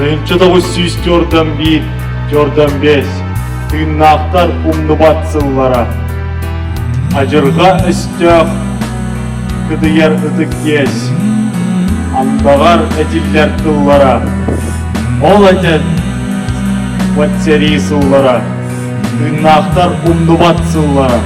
Тынчыдагы сүйстөрдөн бир, төрдөн бес, тыйнактар умны батсыллара. Ажырга истök, кыдыяр ыдык кес, андагар этиллер тыллара. Ол этет, ватсери сыллара, тыйнактар умны батсыллара.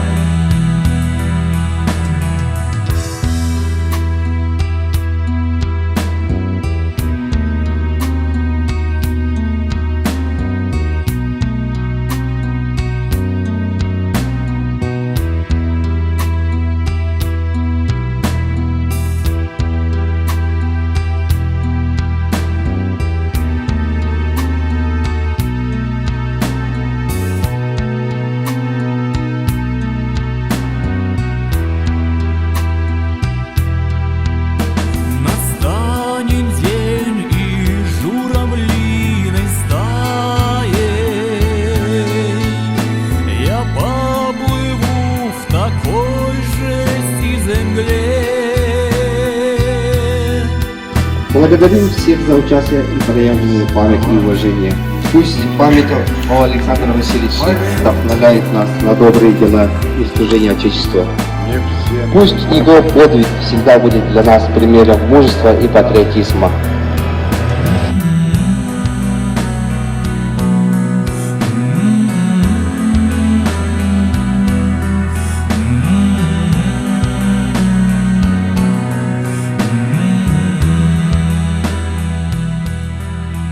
Благодарим всех за участие и проявленную память и уважение. Пусть память о Александре Васильевиче вдохновляет нас на добрые дела и служение Отечеству. Пусть его подвиг всегда будет для нас примером мужества и патриотизма.